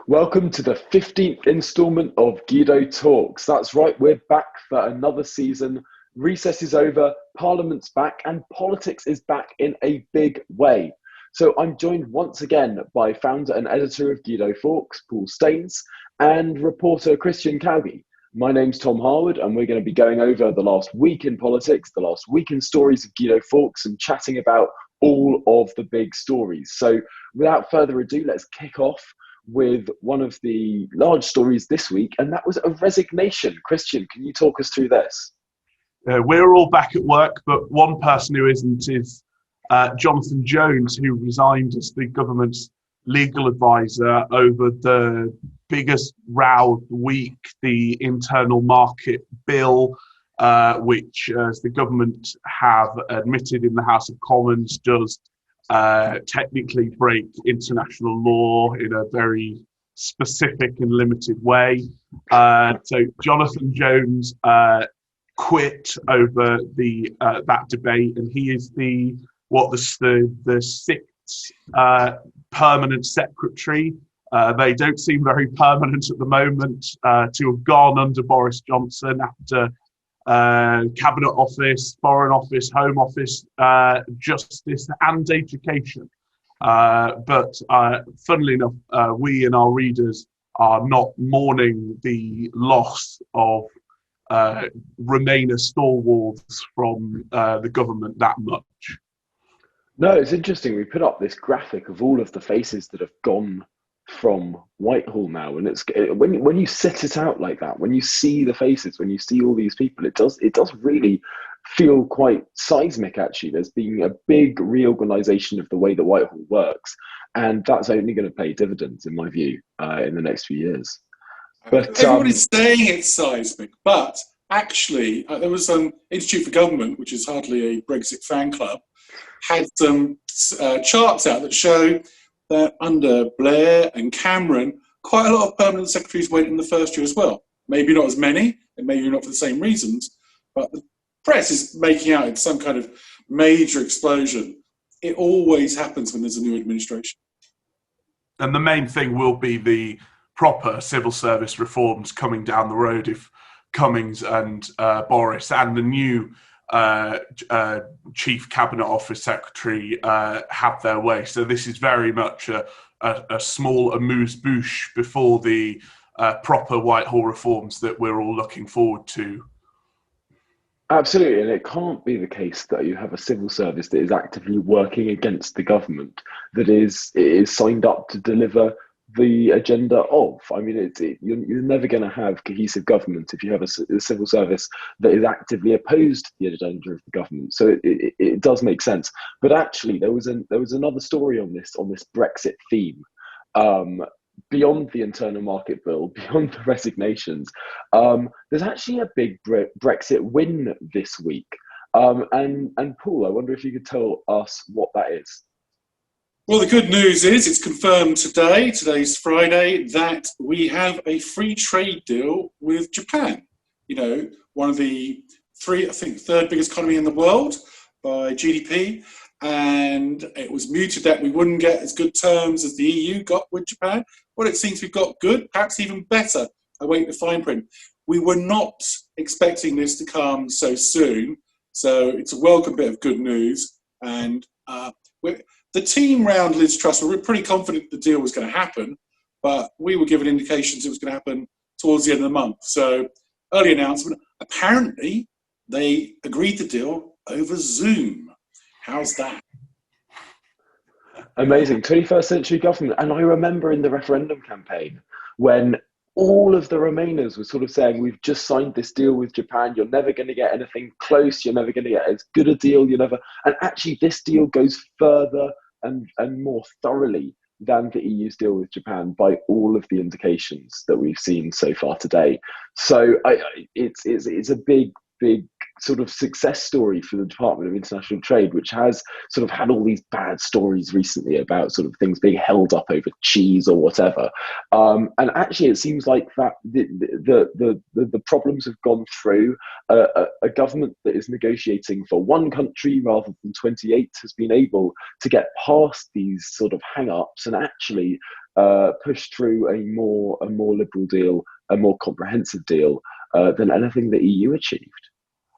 Welcome to the 15th instalment of Guido Talks. That's right, we're back for another season. Recess is over, Parliament's back, and politics is back in a big way. So I'm joined once again by founder and editor of Guido Talks, Paul Staines, and reporter Christian Calgie. My name's Tom Harwood, and we're going to be going over the last week in politics, the last week in stories of Guido Talks, and chatting about all of the big stories. So without further ado, let's kick off with one of the large stories this week, and that was a resignation. Christian, can you talk us through this? We're all back at work, but one person who isn't is Jonathan Jones, who resigned as the government's legal advisor over the biggest row of the week, the internal market bill, which, as the government have admitted in the House of Commons, does technically break international law in a very specific and limited way. So Jonathan Jones quit over the that debate, and he is the sixth permanent secretary. They don't seem very permanent at the moment, to have gone under Boris Johnson after Cabinet Office, Foreign Office, Home Office, Justice and Education. But funnily enough, we and our readers are not mourning the loss of Remainer stalwarts from the government that much. No, it's interesting. We put up this graphic of all of the faces that have gone from Whitehall now, and it's when you set it out like that, when you see the faces, when you see all these people, it does really feel quite seismic. Actually, there's been a big reorganization of the way that Whitehall works, and that's only going to pay dividends, in my view, in the next few years. But everybody's saying it's seismic, but actually, there was an Institute for Government, which is hardly a Brexit fan club, had some charts out that show that under Blair and Cameron, quite a lot of permanent secretaries went in the first year as well. Maybe not as many, and maybe not for the same reasons, but the press is making out it's some kind of major explosion. It always happens when there's a new administration. And the main thing will be the proper civil service reforms coming down the road if Cummings and Boris and the new Chief Cabinet Office Secretary have their way. So this is very much a small amuse-bouche before the proper Whitehall reforms that we're all looking forward to. Absolutely, and it can't be the case that you have a civil service that is actively working against the government, that is signed up to deliver the agenda of. I mean, you're never going to have cohesive government if you have a civil service that is actively opposed to the agenda of the government. So it does make sense. But actually, there was another story on this Brexit theme. Beyond the internal market bill, beyond the resignations, there's actually a big Brexit win this week. And Paul, I wonder if you could tell us what that is. Well, the good news is it's confirmed today, today's Friday, that we have a free trade deal with Japan. You know, one of the third biggest economy in the world by GDP. And it was mooted that we wouldn't get as good terms as the EU got with Japan. Well, it seems we've got good, perhaps even better. I wait the fine print. We were not expecting this to come so soon. So it's a welcome bit of good news. And the team round Liz Truss were pretty confident the deal was going to happen, but we were given indications it was going to happen towards the end of the month. So early announcement, apparently they agreed the deal over Zoom. How's that? Amazing. 21st century government. And I remember in the referendum campaign when all of the Remainers were sort of saying, we've just signed this deal with Japan, you're never going to get anything close, you're never going to get as good a deal, and actually this deal goes further and more thoroughly than the EU's deal with Japan by all of the indications that we've seen so far today. So it's a big sort of success story for the Department of International Trade, which has sort of had all these bad stories recently about sort of things being held up over cheese or whatever. And actually, it seems like that the problems have gone through. A government that is negotiating for one country rather than 28 has been able to get past these sort of hang-ups and actually pushed through a more liberal deal, a more comprehensive deal than anything the EU achieved.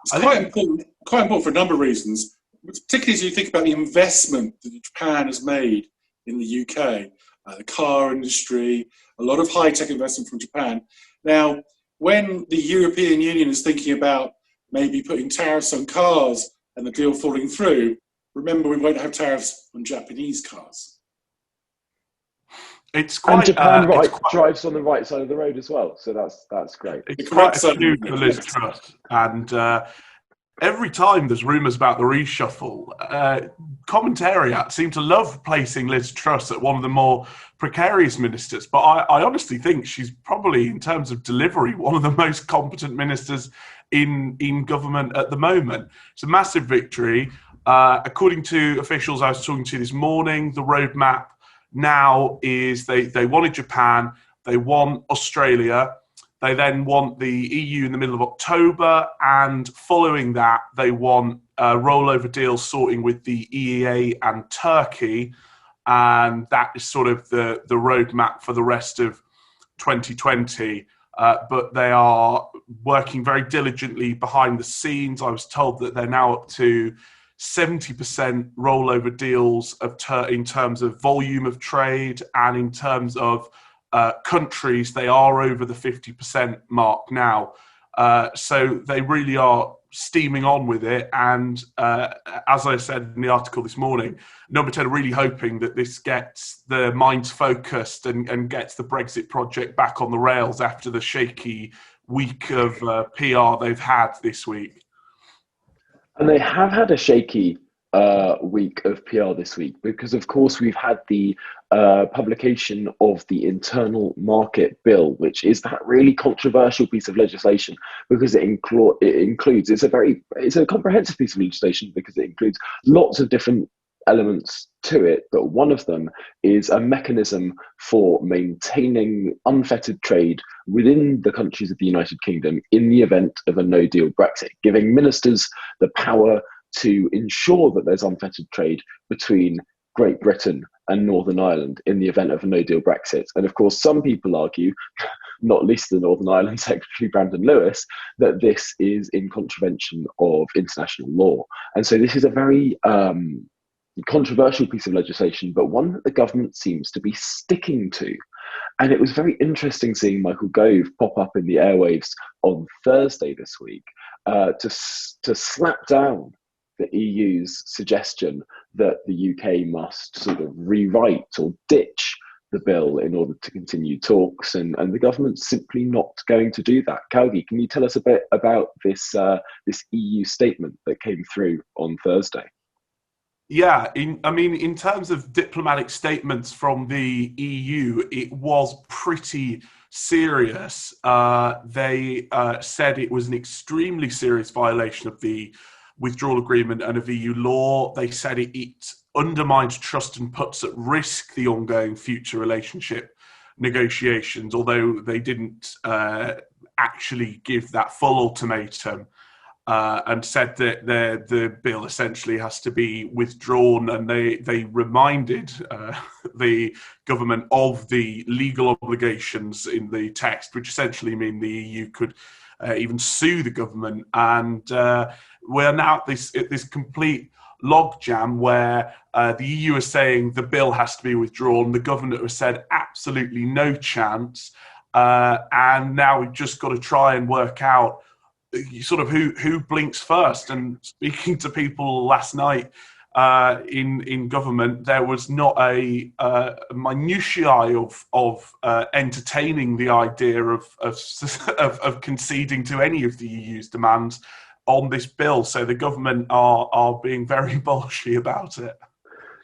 It's quite important for a number of reasons, particularly as you think about the investment that Japan has made in the UK, the car industry, a lot of high-tech investment from Japan. Now, when the European Union is thinking about maybe putting tariffs on cars and the deal falling through, remember we won't have tariffs on Japanese cars. And Japan drives on the right side of the road as well, so that's great. It's quite astute for Liz Truss, and every time there's rumours about the reshuffle, commentariat seem to love placing Liz Truss at one of the more precarious ministers. But I honestly think she's probably, in terms of delivery, one of the most competent ministers in government at the moment. It's a massive victory. According to officials I was talking to this morning, the roadmap now is they wanted Japan, they want Australia, they then want the EU in the middle of October, and following that, they want rollover deals sorting with the EEA and Turkey, and that is sort of the roadmap for the rest of 2020. But they are working very diligently behind the scenes. I was told that they're now up to 70% rollover deals in terms of volume of trade, and in terms of countries, they are over the 50% mark now. So they really are steaming on with it. And as I said in the article this morning, Number 10 are really hoping that this gets the minds focused and gets the Brexit project back on the rails after the shaky week of PR they've had this week. And they have had a shaky week of PR this week because, of course, we've had the publication of the Internal Market Bill, which is that really controversial piece of legislation because it includes, it's a comprehensive piece of legislation because it includes lots of different elements to it, but one of them is a mechanism for maintaining unfettered trade within the countries of the United Kingdom in the event of a no-deal Brexit, giving ministers the power to ensure that there's unfettered trade between Great Britain and Northern Ireland in the event of a no-deal Brexit. And of course, some people argue, not least the Northern Ireland Secretary Brandon Lewis, that this is in contravention of international law. And so this is a very controversial piece of legislation, but one that the government seems to be sticking to. And it was very interesting seeing Michael Gove pop up in the airwaves on Thursday this week to slap down the EU's suggestion that the UK must sort of rewrite or ditch the bill in order to continue talks, and the government's simply not going to do that. Calgi, can you tell us a bit about this EU statement that came through on Thursday? Yeah, in terms of diplomatic statements from the EU, it was pretty serious. They said it was an extremely serious violation of the withdrawal agreement and of EU law. They said it undermines trust and puts at risk the ongoing future relationship negotiations, although they didn't actually give that full ultimatum. And said that the bill essentially has to be withdrawn, and they reminded the government of the legal obligations in the text, which essentially mean the EU could even sue the government. And we're now at this complete logjam where the EU is saying the bill has to be withdrawn, the government has said absolutely no chance, and now we've just got to try and work out sort of who blinks first. And speaking to people last night in government, there was not a minutiae of entertaining the idea of conceding to any of the EU's demands on this bill. So the government are being very bullish about it.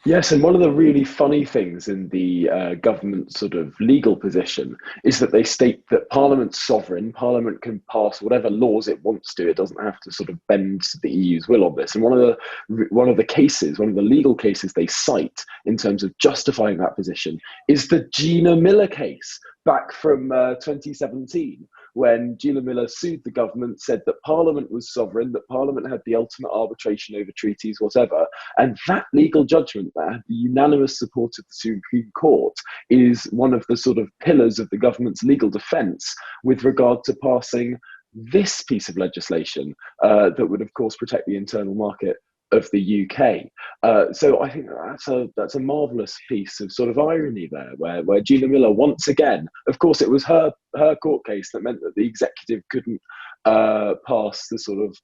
Yes, and one of the really funny things in the government sort of legal position is that they state that Parliament's sovereign, Parliament can pass whatever laws it wants to, it doesn't have to sort of bend to the EU's will on this. And one of the legal cases they cite in terms of justifying that position is the Gina Miller case back from 2017, when Gina Miller sued the government, said that Parliament was sovereign, that Parliament had the ultimate arbitration over treaties, whatever. And that legal judgment that had the unanimous support of the Supreme Court is one of the sort of pillars of the government's legal defence with regard to passing this piece of legislation that would, of course, protect the internal market of the UK. So I think that's a marvellous piece of sort of irony there, where Gina Miller, once again, of course, it was her court case that meant that the executive couldn't pass the sort of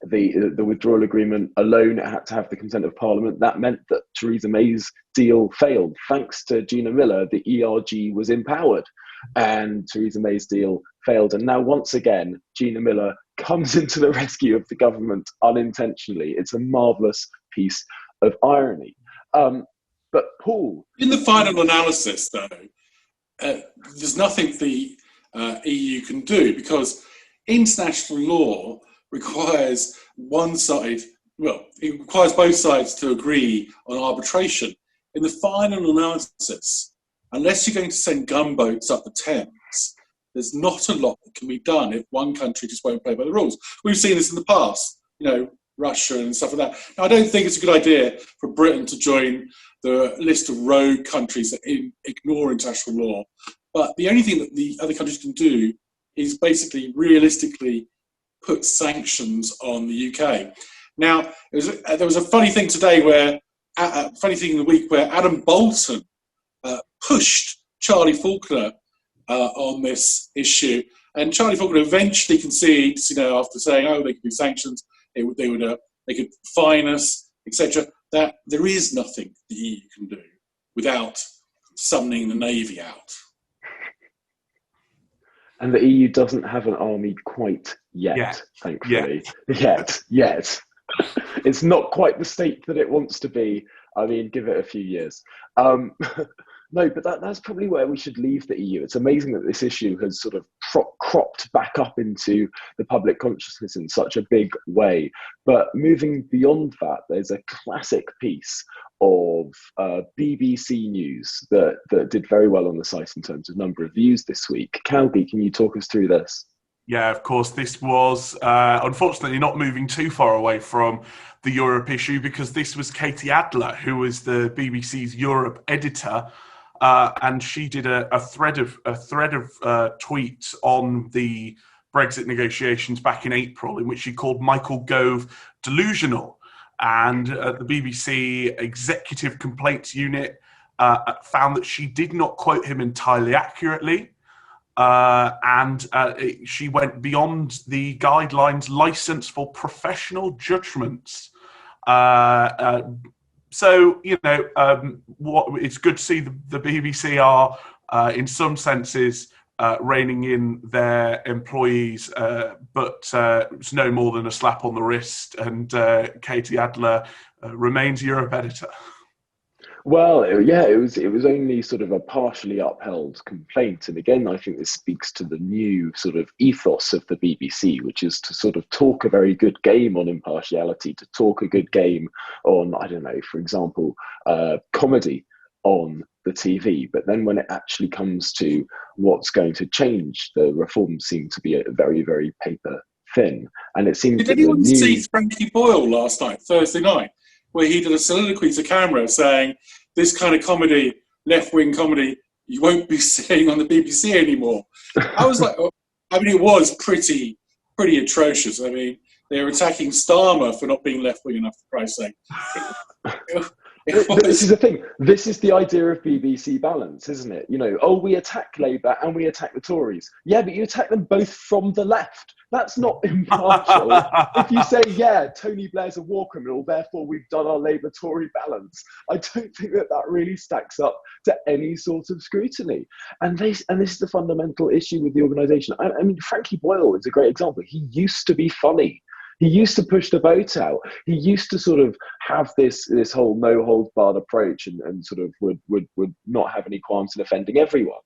the withdrawal agreement alone. It had to have the consent of Parliament. That meant that Theresa May's deal failed. Thanks to Gina Miller, the ERG was empowered, and Theresa May's deal failed. And now, once again, Gina Miller comes into the rescue of the government unintentionally. It's a marvellous piece of irony. But Paul, in the final analysis, though, there's nothing the EU can do, because international law requires one side, well, it requires both sides to agree on arbitration. In the final analysis, unless you're going to send gunboats up the Thames, there's not a lot that can be done if one country just won't play by the rules. We've seen this in the past, Russia and stuff like that. Now, I don't think it's a good idea for Britain to join the list of rogue countries that ignore international law. But the only thing that the other countries can do is basically realistically put sanctions on the UK. Now, there was a funny thing today funny thing in the week where Adam Bolton pushed Charlie Faulkner on this issue, and Charlie Faulkner eventually concedes, after saying, "Oh, they could do sanctions, they could fine us, etc." That there is nothing the EU can do without summoning the Navy out. And the EU doesn't have an army quite yet, thankfully. Yet. It's not quite the state that it wants to be. I mean, give it a few years. No, but that's probably where we should leave the EU. It's amazing that this issue has sort of cropped back up into the public consciousness in such a big way. But moving beyond that, there's a classic piece of BBC News that did very well on the site in terms of number of views this week. Calby, can you talk us through this? Yeah, of course. This was unfortunately not moving too far away from the Europe issue, because this was Katie Adler, who was the BBC's Europe editor, and she did a thread of tweets on the Brexit negotiations back in April, in which she called Michael Gove delusional. And the BBC Executive Complaints Unit found that she did not quote him entirely accurately. And she went beyond the guidelines license for professional judgments. So, it's good to see the BBC are, in some senses, reining in their employees, but it's no more than a slap on the wrist. And Katie Adler remains Europe editor. Well, it was only sort of a partially upheld complaint. And again, I think this speaks to the new sort of ethos of the BBC, which is to sort of talk a very good game on impartiality, to talk a good game on, I don't know, for example, comedy on the TV. But then when it actually comes to what's going to change, the reforms seem to be very, very paper thin. And it seems Did anyone see Frankie Boyle last night, Thursday night, where he did a soliloquy to camera saying, "This kind of comedy, left-wing comedy, you won't be seeing on the BBC anymore"? I was like, it was pretty atrocious. I mean, they were attacking Starmer for not being left-wing enough, for Christ's sake. This is the thing. This is the idea of BBC balance, isn't it? We attack Labour and we attack the Tories. Yeah, but you attack them both from the left. That's not impartial. If you say, Tony Blair's a war criminal, therefore we've done our Labour-Tory balance, I don't think that really stacks up to any sort of scrutiny. And this is the fundamental issue with the organisation. I mean, Frankie Boyle is a great example. He used to be funny. He used to push the boat out. He used to sort of have this whole no holds barred approach and sort of would not have any qualms in offending everyone.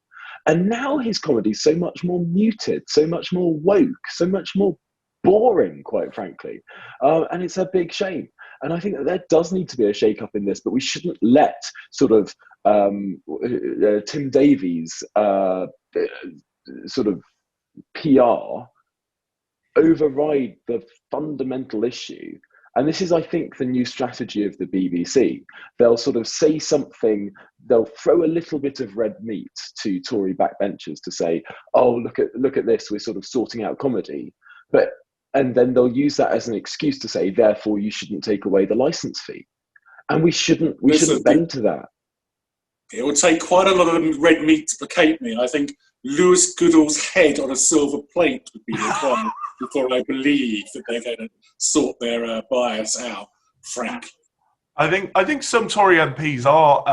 And now his comedy is so much more muted, so much more woke, so much more boring, quite frankly. And it's a big shame. And I think that there does need to be a shake-up in this, but we shouldn't let sort of Tim Davies' sort of PR override the fundamental issue. And this is, I think, the new strategy of the BBC. They'll sort of say something, they'll throw a little bit of red meat to Tory backbenchers to say, oh, look at this, we're sort of sorting out comedy. And then they'll use that as an excuse to say, therefore, you shouldn't take away the licence fee. And we shouldn't bend to that. It would take quite a lot of red meat to placate me. I think Lewis Goodall's head on a silver plate would be required before I believe that they're going to sort their bias out, Frank. I think some Tory MPs are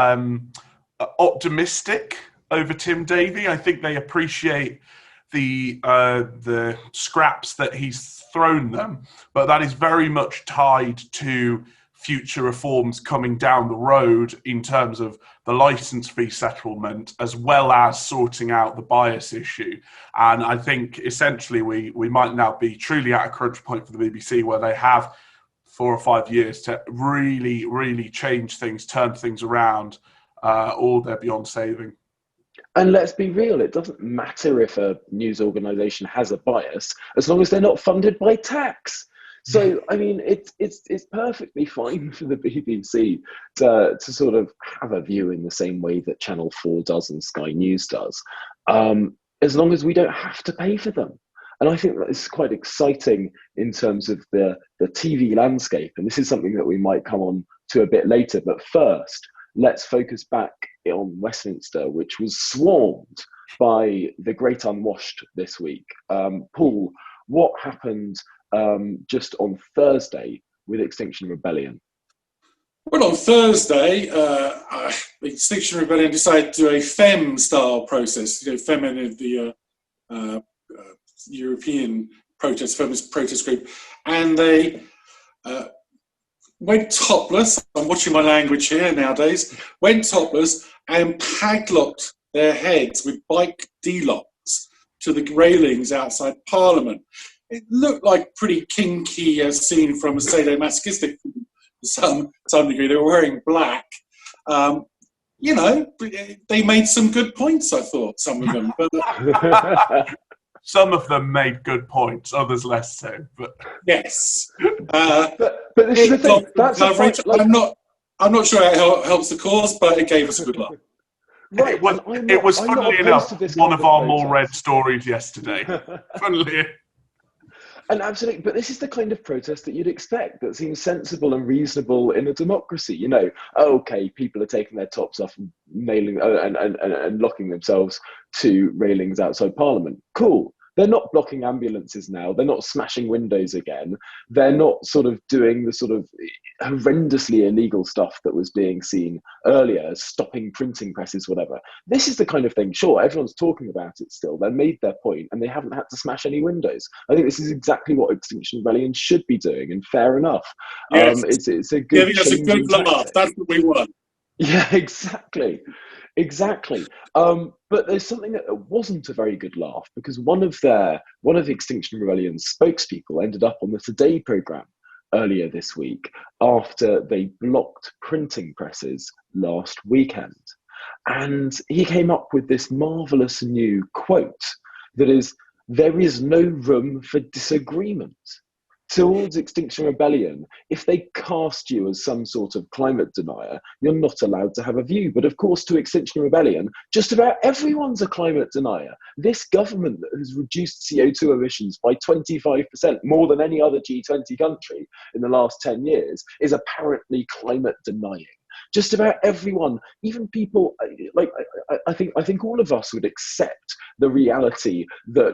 optimistic over Tim Davie. I think they appreciate the scraps that he's thrown them, but that is very much tied to future reforms coming down the road in terms of the licence fee settlement, as well as sorting out the bias issue. And I think essentially we might now be truly at a crunch point for the BBC where they have 4 or 5 years to really, really change things, turn things around, or they're beyond saving. And let's be real, it doesn't matter if a news organisation has a bias, as long as they're not funded by tax. So, I mean, it's perfectly fine for the BBC to sort of have a view in the same way that Channel 4 does and Sky News does, as long as we don't have to pay for them. And I think that is quite exciting in terms of the TV landscape. And this is something that we might come on to a bit later. But first, let's focus back on Westminster, which was swarmed by the great unwashed this week. Paul, what happened just on Thursday with Extinction Rebellion? Well, on Thursday, Extinction Rebellion decided to do a FEM-style process, feminine, the European feminist protest group, and they went topless. I'm watching my language here nowadays. Went topless and padlocked their heads with bike D-locks to the railings outside Parliament. It looked like pretty kinky, as seen from a sadomasochistic to some degree. They were wearing black. They made some good points, I thought, some of them. But, some of them made good points, others less so. But yes. But this is the thing. That's coverage. I'm not sure it helps the cause, but it gave us a good laugh. Right. It was funnily enough, one of our more read stories yesterday. Funnily. And absolutely, but this is the kind of protest that you'd expect, that seems sensible and reasonable in a democracy. Okay, people are taking their tops off and nailing and locking themselves to railings outside Parliament. Cool. They're not blocking ambulances now. They're not smashing windows again. They're not sort of doing the sort of horrendously illegal stuff that was being seen earlier, stopping printing presses, whatever. This is the kind of thing, sure, everyone's talking about it still. They made their point and they haven't had to smash any windows. I think this is exactly what Extinction Rebellion should be doing, and fair enough. Yes. It's a good giving us a good laugh. That's what we want. Yeah, exactly. But there's something that wasn't a very good laugh, because one of Extinction Rebellion's spokespeople ended up on the Today programme earlier this week after they blocked printing presses last weekend. And he came up with this marvellous new quote that is, "There is no room for disagreement." Towards Extinction Rebellion, if they cast you as some sort of climate denier, you're not allowed to have a view. But of course, to Extinction Rebellion, just about everyone's a climate denier. This government that has reduced CO2 emissions by 25%, more than any other G20 country in the last 10 years, is apparently climate denying. Just about everyone, even people like I think all of us would accept the reality that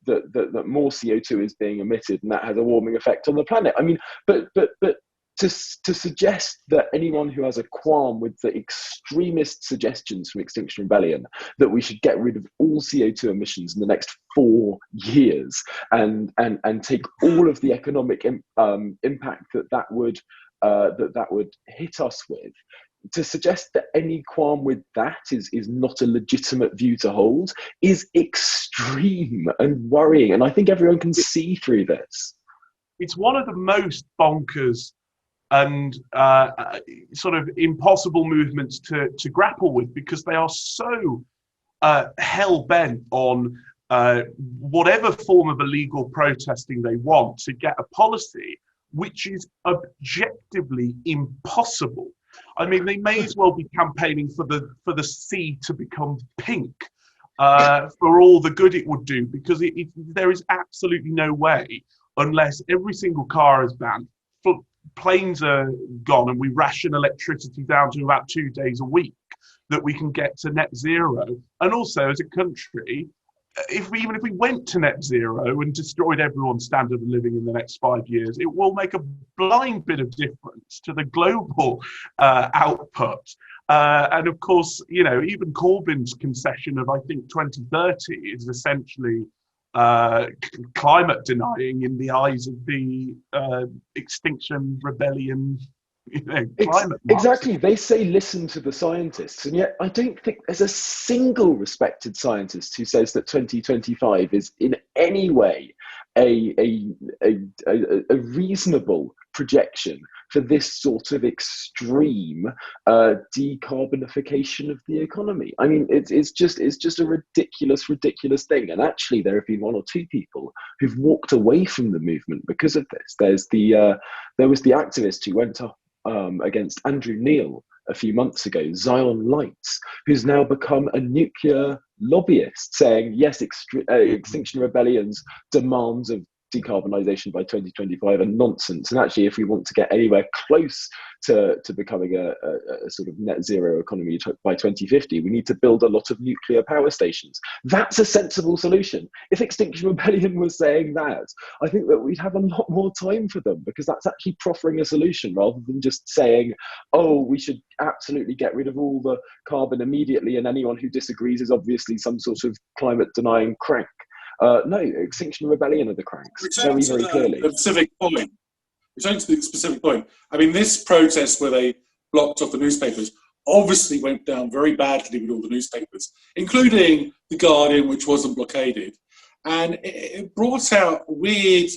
that more CO2 is being emitted and that has a warming effect on the planet. I mean, but to suggest that anyone who has a qualm with the extremist suggestions from Extinction Rebellion that we should get rid of all CO2 emissions in the next 4 years and take all of the economic impact that would hit us with, to suggest that any qualm with that is not a legitimate view to hold is extreme and worrying. And I think everyone can see through this. It's one of the most bonkers and sort of impossible movements to grapple with, because they are so hell-bent on whatever form of illegal protesting they want to get a policy which is objectively impossible. I mean, they may as well be campaigning for the sea to become pink for all the good it would do, because there is absolutely no way, unless every single car is banned, planes are gone, and we ration electricity down to about 2 days a week, that we can get to net zero. And also, as a country, even if we went to net zero and destroyed everyone's standard of living in the next 5 years, it will make a blind bit of difference to the global output. And of course, you know, even Corbyn's concession of, I think, 2030 is essentially climate denying in the eyes of the Extinction Rebellion. You know, climate exactly. They say listen to the scientists, and yet I don't think there's a single respected scientist who says that 2025 is in any way a reasonable projection for this sort of extreme decarbonification of the economy. I mean, it's just a ridiculous thing. And actually, there have been one or two people who've walked away from the movement because of this. There was the activist who went up against Andrew Neil a few months ago, Zion Lights, who's now become a nuclear lobbyist, saying, yes, Extinction Rebellion's demands of decarbonisation by 2025 are nonsense. And actually, if we want to get anywhere close to becoming a sort of net zero economy by 2050, we need to build a lot of nuclear power stations. That's a sensible solution. If Extinction Rebellion was saying that, I think that we'd have a lot more time for them, because that's actually proffering a solution rather than just saying, oh, we should absolutely get rid of all the carbon immediately, and anyone who disagrees is obviously some sort of climate denying crank. No, Extinction Rebellion are the cranks, very clearly. The specific point. Returning to the specific point, I mean, this protest where they blocked off the newspapers obviously went down very badly with all the newspapers, including The Guardian, which wasn't blockaded. And it brought out weird,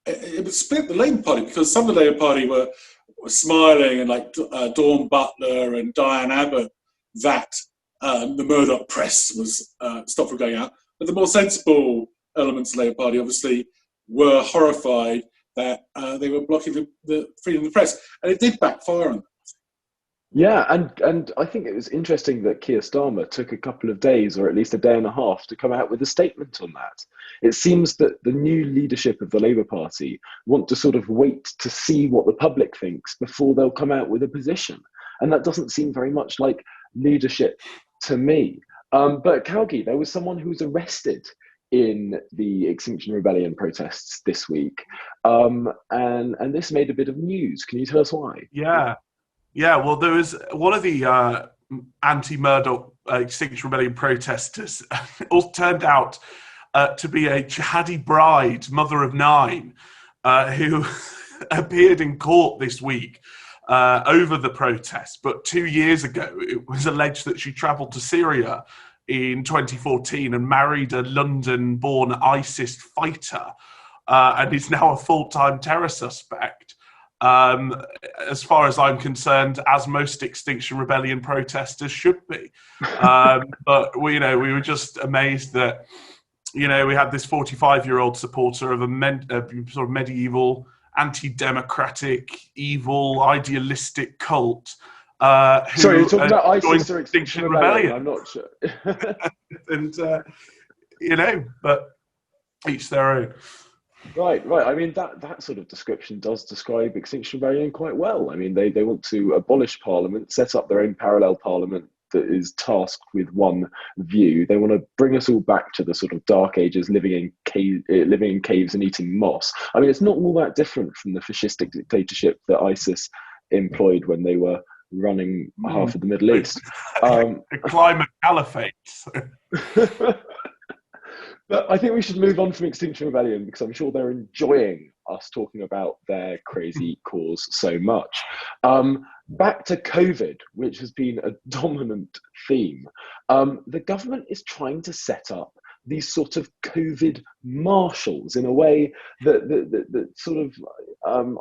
it split the Labour Party, because some of the Labour Party were smiling, and like Dawn Butler and Diane Abbott, that the Murdoch press was stopped from going out. But the more sensible elements of the Labour Party obviously were horrified that they were blocking the freedom of the press, and it did backfire on them. Yeah, and I think it was interesting that Keir Starmer took a couple of days, or at least a day and a half, to come out with a statement on that. It seems that the new leadership of the Labour Party want to sort of wait to see what the public thinks before they'll come out with a position. And that doesn't seem very much like leadership to me. But Calgi, there was someone who was arrested in the Extinction Rebellion protests this week. And this made a bit of news. Can you tell us why? Yeah, well, there was one of the anti-Murdoch Extinction Rebellion protesters all turned out to be a jihadi bride, mother of 9, who appeared in court this week over the protest. But 2 years ago, it was alleged that she travelled to Syria in 2014 and married a London-born ISIS fighter, and is now a full-time terror suspect. As far as I'm concerned, as most Extinction Rebellion protesters should be. But we were just amazed that, we had this 45-year-old supporter of a sort of medieval, anti-democratic, evil, idealistic cult. Sorry, you're talking about ISIS or Extinction Rebellion? I'm not sure. And, but each their own. Right. I mean, that sort of description does describe Extinction Rebellion quite well. I mean, they want to abolish Parliament, set up their own parallel Parliament that is tasked with one view. They want to bring us all back to the sort of Dark Ages, living in caves and eating moss. I mean, it's not all that different from the fascistic dictatorship that ISIS employed when they were running half of the Middle East. A climate caliphate. But I think we should move on from Extinction Rebellion, because I'm sure they're enjoying us talking about their crazy cause so much. Back to COVID, which has been a dominant theme. The government is trying to set up these sort of COVID marshals in a way that sort of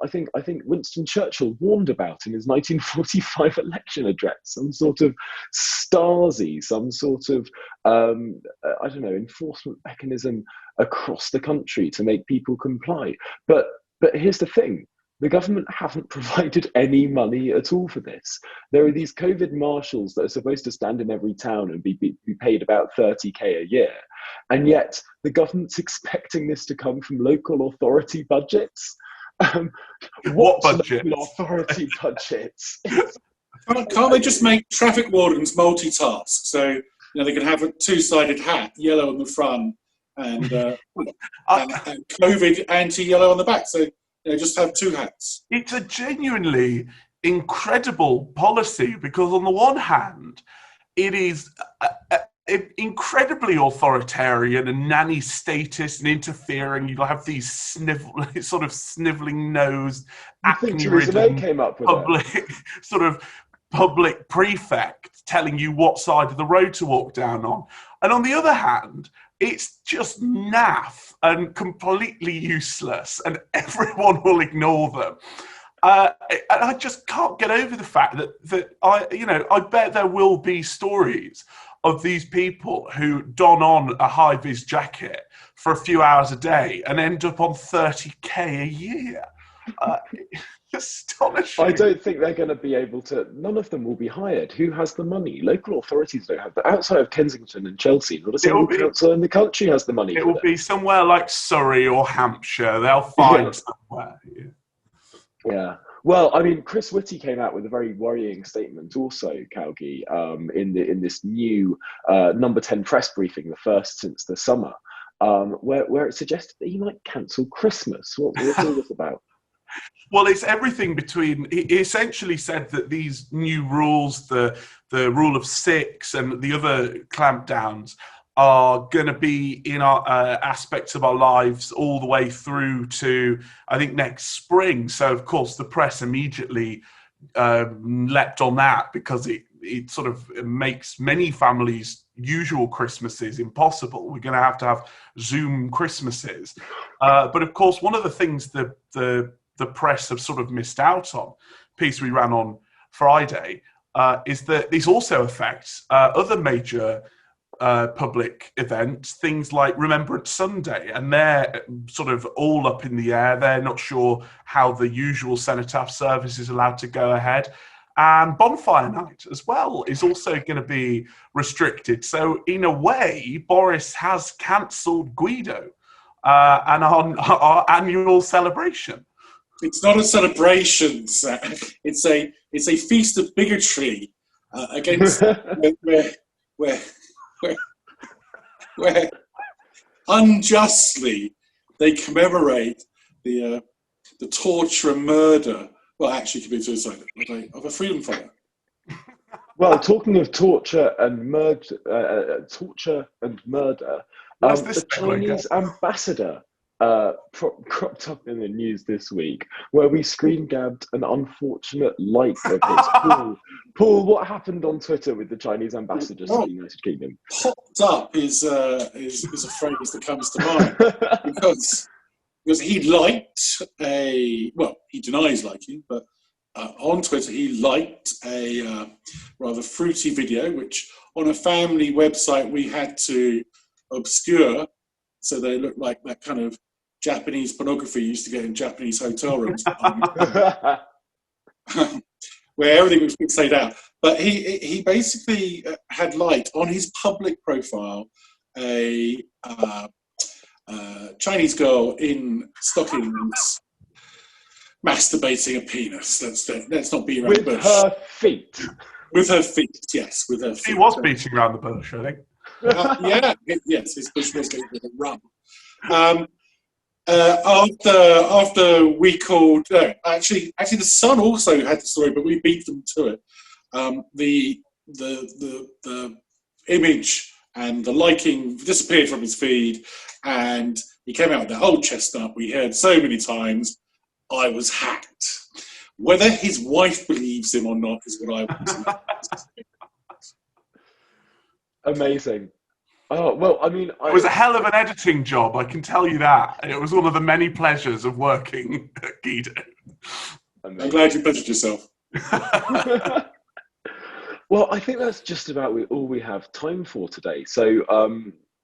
I think Winston Churchill warned about in his 1945 election address. Some sort of Stasi, some sort of I don't know, enforcement mechanism across the country to make people comply. But here's the thing. The government haven't provided any money at all for this. There are these COVID marshals that are supposed to stand in every town and be paid about 30k a year. And yet the government's expecting this to come from local authority budgets. What budget? Local authority budgets? Can't they just make traffic wardens multitask? So they can have a two-sided hat, yellow on the front and COVID anti-yellow on the back. So just have two hats. It's a genuinely incredible policy because on the one hand, it is incredibly authoritarian and nanny statist and interfering. You have these sort of snivelling-nosed, acne-ridden public prefect telling you what side of the road to walk down on. And on the other hand, it's just naff and completely useless, and everyone will ignore them. And I just can't get over the fact that I bet there will be stories of these people who don on a high-vis jacket for a few hours a day and end up on 30k a year. Astonishing. I don't think they're going to be able to. None of them will be hired. Who has the money? Local authorities don't have that. Outside of Kensington and Chelsea, not a single council in the country has the money. It will be somewhere like Surrey or Hampshire. They'll find somewhere. Yeah. Well, I mean, Chris Whitty came out with a very worrying statement also, Calgi, in this new number 10 press briefing, the first since the summer, where it suggested that he might cancel Christmas. What's all this about? Well, it's everything between. He essentially said that these new rules, the rule of six and the other clampdowns, are going to be in our aspects of our lives all the way through to, I think, next spring. So, of course, the press immediately leapt on that because it sort of makes many families' usual Christmases impossible. We're going to have Zoom Christmases. But, of course, one of the things the press have sort of missed out on, piece we ran on Friday, is that these also affect other major public events, things like Remembrance Sunday, and they're sort of all up in the air. They're not sure how the usual cenotaph service is allowed to go ahead. And Bonfire Night as well is also going to be restricted. So in a way, Boris has cancelled Guido and our annual celebration. It's not a celebration, Zach. It's a feast of bigotry against where unjustly they commemorate the torture and murder. Well, actually, committed suicide of a freedom fighter. Well, talking of torture and murder, the Chinese ambassador cropped up in the news this week, where we screen grabbed an unfortunate like of his. Paul, what happened on Twitter with the Chinese ambassador to the United Kingdom? Popped up is a phrase that comes to mind because he liked he denies liking, but on Twitter he liked a rather fruity video, which on a family website we had to obscure so they looked like that kind of Japanese pornography you used to get in Japanese hotel rooms, where everything was pixelated out. But he basically had liked on his public profile a Chinese girl in stockings masturbating a penis. Let's not beat around the bush. With her feet. With her feet, yes, with her feet. He was beating around the bush, I think. Yes, his bush was going with a run. After we called, actually, the Sun also had the story, but we beat them to it. The image and the liking disappeared from his feed, and he came out with that old chestnut we heard so many times. I was hacked. Whether his wife believes him or not is what I want to know. Amazing. Oh, well, I mean, It was a hell of an editing job, I can tell you that. And it was one of the many pleasures of working at Guido. I'm glad you pleasured yourself. Well, I think that's just about all we have time for today. So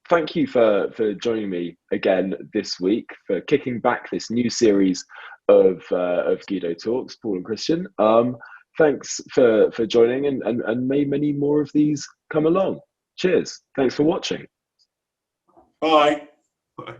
thank you for joining me again this week, for kicking back this new series of Guido Talks, Paul and Christian. Thanks for joining, and may many more of these come along. Cheers. Thanks for watching. Bye. Bye.